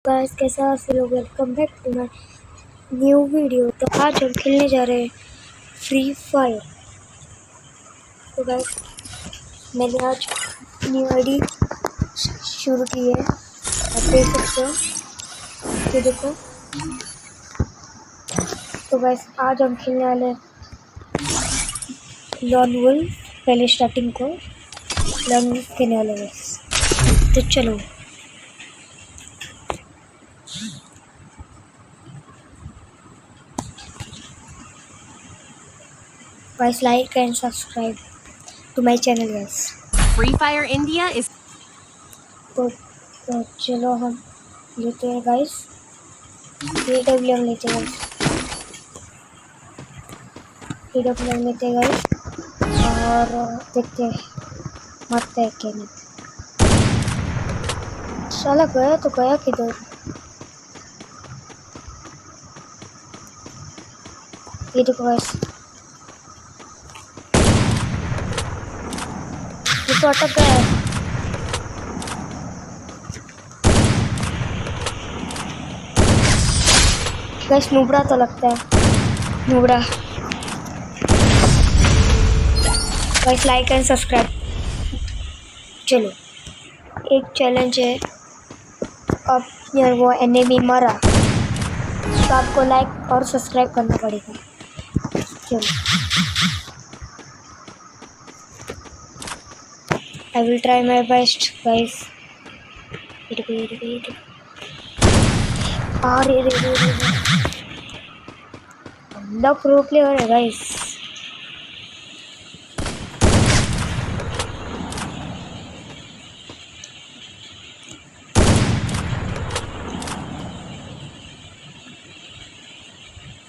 Guys कैसा आप लोग, welcome back to my new video. तो आज हम खेलने जा रहे हैं फ्री फायर। तो गाइस मैंने आज न्यू आईडी शुरू की है, आप देख सकते हो। ये देखो। तो गाइस आज हम खेलने वाले हैं लॉन वुल्फ। पहले स्टार्टिंग को लॉन वुल्फ खेलने वाले हैं। तो चलो guys, like and subscribe to my channel guys. Free Fire India is तो चलो हम लेते हैं गाइस, AWM लेते हैं गाइस, AWM लेते हैं गाइस और देखते हैं मरते हैं क्या नहीं। साला गया तो गया किधर। ये देखो गाइस, ये तो अटक गया है। गाइस नुबड़ा तो लगता है, नुबड़ा। Guys like and subscribe. चलो एक चैलेंज है, अब यार वो एनिमी मरा तो आपको लाइक और सब्सक्राइब करना पड़ेगा। चलो I will try my best guys. अरे बंदा प्रो प्लेयर है गाइस।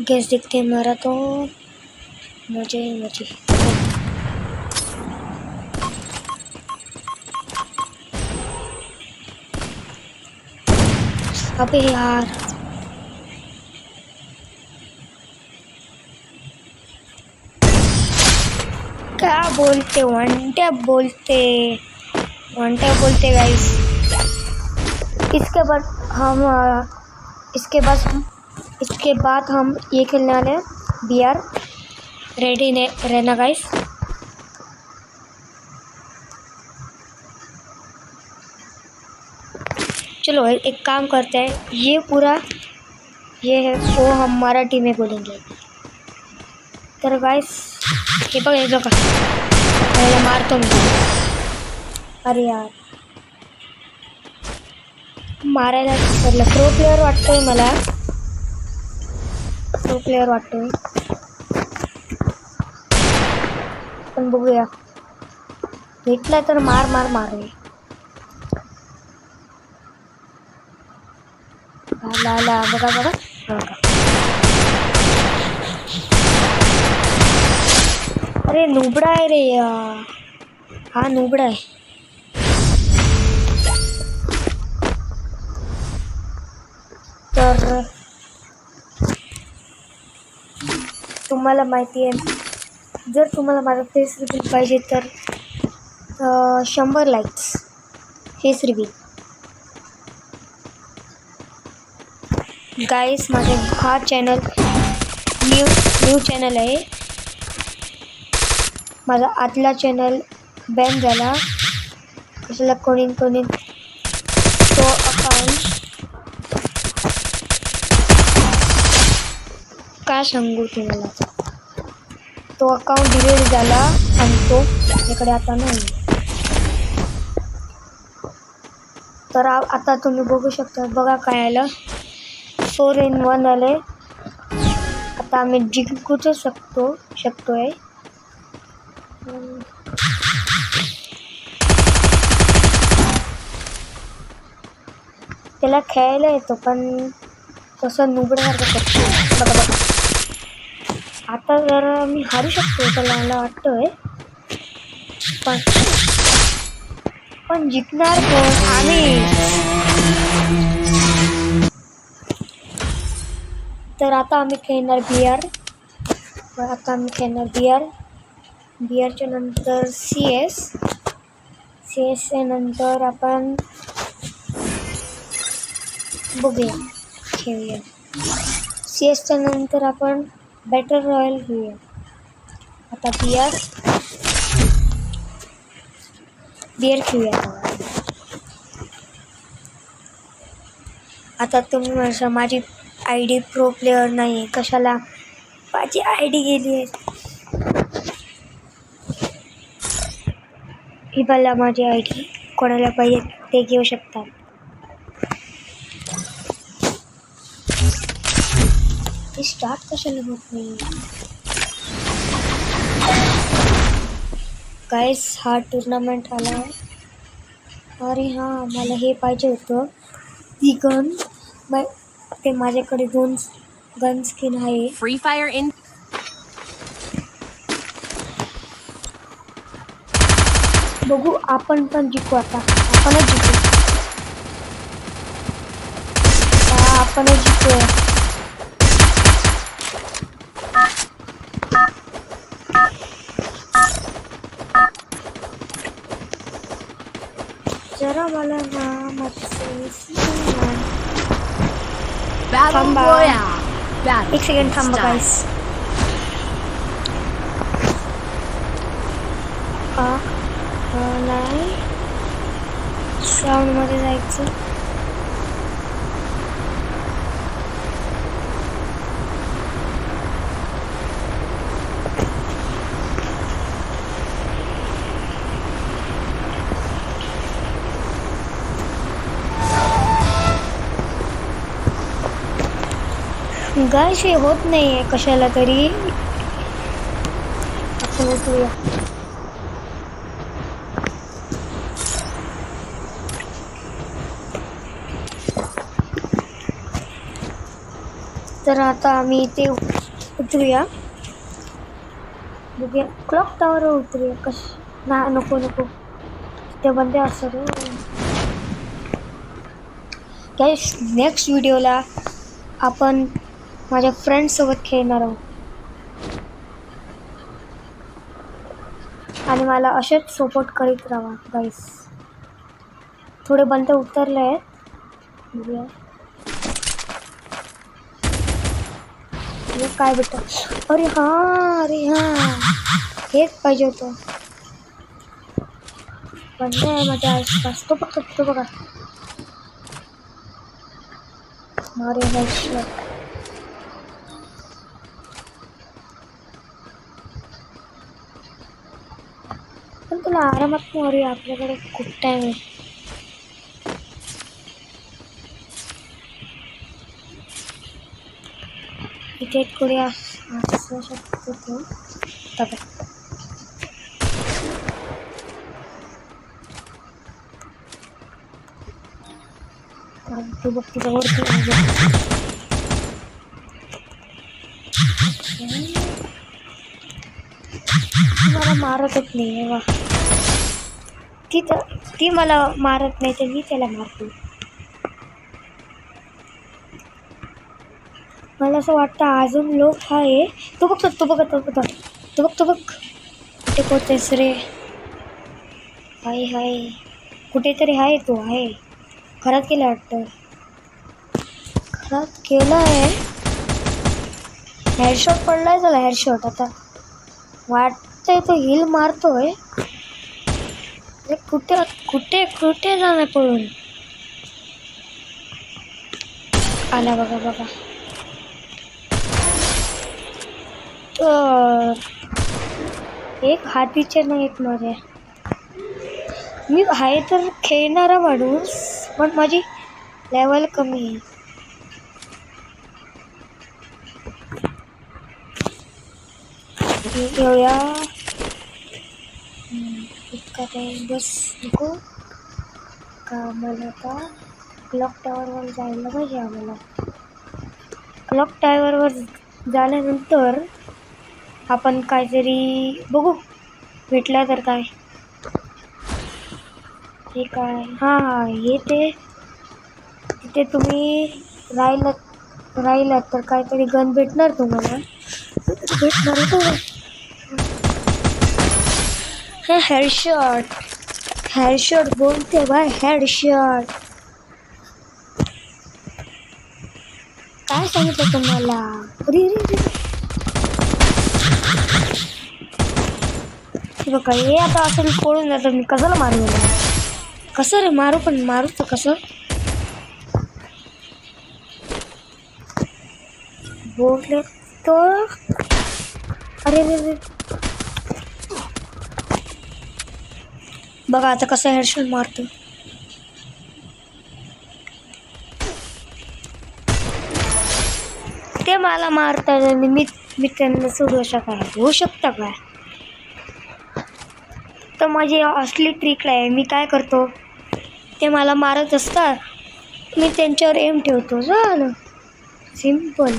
गैस दिखते मारा तो मजे ही मजे। अबे यार क्या बोलते, वन टैप बोलते गाइस। इसके बाद हम ये खेलने वाले हैं BR। रेडी रहना गाइस। चलो एक काम करते हैं, ये पूरा ये है वो हमारा टीम है बोलेंगे। तो गाइस ये बघ का पहले मार तो नहीं। अरे यार मारायला प्रो प्लेयर वाटतोय मला, प्रो प्लेयर वाटतोय पण बघूया, भेटला तर मार ला बघा अरे नुबड़ा आहे रे यार, हा नुबड़ा आहे। तर तुम्हाला माहिती आहे, जर तुम्हाला माझा फेस रिव्हील पाहिजे तर 100 लाईक्स फेस रिव्हील। गाइस माझा हा चॅनल न्यू चॅनल आहे। माझा आतला चॅनल बॅन झाला, कशाला कोणी तो अकाउंट काय सांगू तुम्हाला, तो अकाउंट डिलीट झाला आणि तो माझ्याकडे आता नाही। तर आता तुम्ही बघू शकता, बघा काय आलं, 4 in 1 आले। आता आम्ही जिंकूच शकतोय। त्याला खेळायला येतो पण तसं नुबड्यासारखं करतो। बघा आता जरा मी हारू शकतो त्याला मला वाटतंय, पण जिंकणार कोण? आम्ही। तर आता आम्ही खेळणार BR। BRच्या नंतर CS च्या नंतर आपण बघूया, खेळूया. CS नंतर आपण बॅटल रॉयल घेऊया. आता बिअर खेळूया. आता तुम्ही म्हणता माझी ID प्रो प्लेअर नाही आहे, कशाला माझी ID गेली आहे. ही बघा माझी ID, कोणाला पाहिजे ते घेऊ शकतात. ते स्टार्ट कशाला होत नाही गाइस. हा टुर्नामेंट आला. अरे हां, मला हे पाहिजे होतं, ती गन. ते माझ्याकडे 2 गन स्किन आहे. Free Fire in बघू, आपण पण जिंकू. आता आपणच जिंकू. आपणच जिंकूया. जरा मला ना Battle Thamba. Royale. Battle एक सेकंड थांबा style. गाइस. नाही, साऊंडमध्ये जायचं. गाइस हे होत नाहीये कशाला तरी. आपण उठूया. तर आता आम्ही इथे उतरूया. बघूया, क्लॉक टावर उतरूया. ना, नको ते बंदे असतात. गाइस नेक्स्ट व्हिडिओला आपण माझ्या फ्रेंड्ससोबत खेळणार आहोत. आणि मला असेच सपोर्ट करीत राहा गाइस. थोडे बंद उतरले आहेत. बघूया हे काय बेटा. अरे हां, हेच पाहिजे होतं. बंद आहे माझ्या आसपास. तो बघा. मारे हेडशॉट. पण तुला आरामात मारूया, आपल्याकडे खूप टाइम आहे. इथे थोडी असू शकतो. तू बघ तुझ्या वरती मला मारतच नाही. वा, ती मला मारत नाही तर मी त्याला मारतो. मला असं वाटतं अजून लोक आहे. तो बघ कुठे पोहतेस रे. हाय कुठेतरी आहे. तो आहे घरात गेला वाटतं. घरात गेला आहे. हेडशॉट पडलाय त्याला. हेडशॉट आता वाटतंय तो हिल मारतोय. कुठे जाणार पळून. आला बघा. तर एक हातीचे नाहीत माझे. मी आहे तर खेळणारा माणूस, पण माझी लेवल कमी आहे. येऊया इतका टाइम बस नको का. मला आता क्लॉक टावरवर जायला पाहिजे. आम्हाला क्लॉक टावरवर झाल्यानंतर आपण काहीतरी बघू भेटला तर. काय हे काय. हां हे तिथे तुम्ही राहिलात तर काहीतरी गन भेटणार तुम्हाला. हे हेडशॉट बोलते भाई. हेडशॉट काय सांगितलं तुम्हाला? अरे रे रे. हे बघा हे आता असं पळून जातं. मी कशाला मारू याला? कसं रे मारू? पण मारू तर कसं? बोलले तो. अरे रे रे. बघा आता कसं हेडशॉट मारतो. ते मला मारतात आणि मी त्यांना सोडू शकणार. होऊ शकतं का? तर माझी असली ट्रिक आहे. मी काय करतो, ते मला मारत असतात, मी त्यांच्यावर एम ठेवतो. झालं, सिम्पल.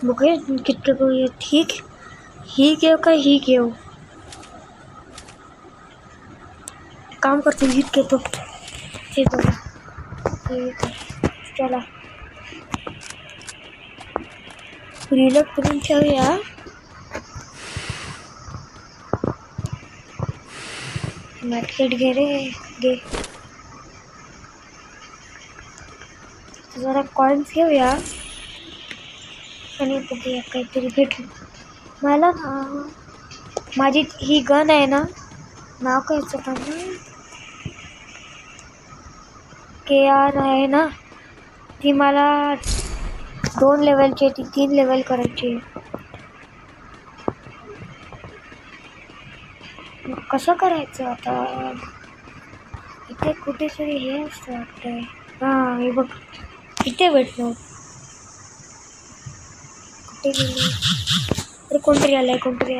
बघे किती करूया. ठीक, ही घेऊ का ही घेऊ? काम करतो, हीच घेतो. हे बघा, चला रिलोड करून ठेवूया. मॅटकेट घे रे, घे. जरा कॉइन्स घेऊया आणि बघूया काहीतरी भेटलं. मला ना माझी ही गन आहे ना, नाव काय होतं ना, KR आहे ना, ती मला 2 लेवलची, ती 3 लेवल करायची. कसं करायचं आता? इथे कुठेतरी हे असतं वाटतंय. हां हे बघ, इथे भेटलो. कुठे गेली? अरे कोणतरी आलंय. कुठे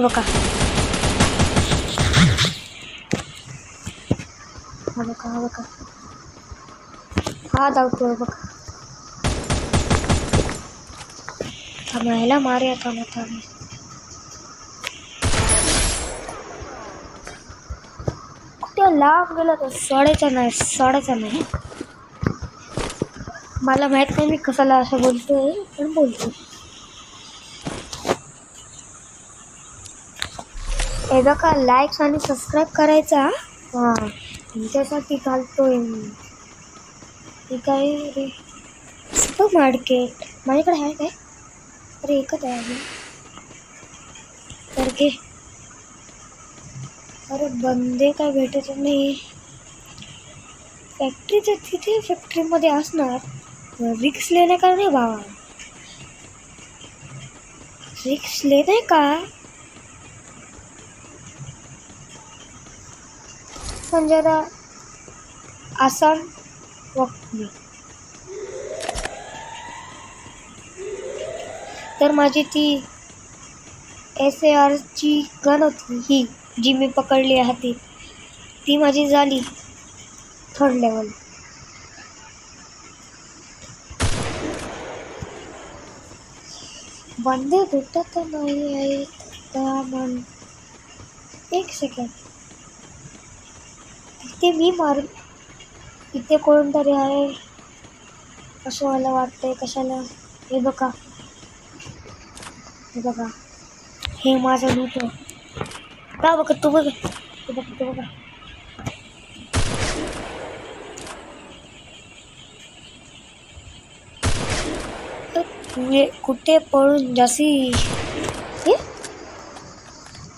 बघा. हा धावतोय बघा. थांबायला मारूया. थांब. कुठे लांब गेला तर सोडायचा नाही. मला माहित नाही मी कशाला असं बोलतोय, पण बोलतो. हे बघा, लाईक्स आणि सबस्क्राईब करायचा. हां तुमच्यासाठी चालतोय मी. ठीक आहे रे. सुपर मार्केट माझ्याकडे आहे काय? अरे एकच आहे अजून. तर घे. अरे बंदे काय भेटत नाही. फॅक्टरीच्या तिथे फॅक्टरीमध्ये असणार. रिक्स लेणे का नाही बाबा? रिक्स लेणे का? पण जरा आसान वक्त में. तर माझी ती SARची गन होती, ही जी मी पकडली आहे ती माझी झाली 3rd लेवल. बंदे भेटत नाही आहेत मन. एक सेकंड, इथे मी मारू. इथे कोणतरी आहे असं मला वाटतंय. कशाला? हे बघा, हे माझं लूट आहे. का बघ तू बघ, तू बघा. कुठे पळून जासी?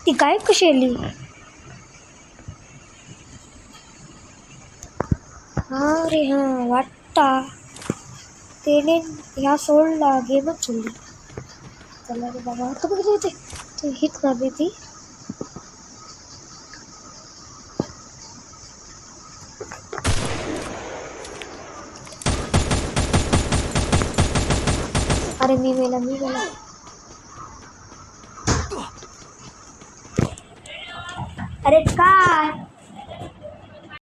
ती काय कशी आली? अरे हां वाटता त्याने ह्या सोडला, गेमच सोडली. चला रे बाबा, तू बघितलं ते हिट करते ती. अरे मी मेला. अरे काय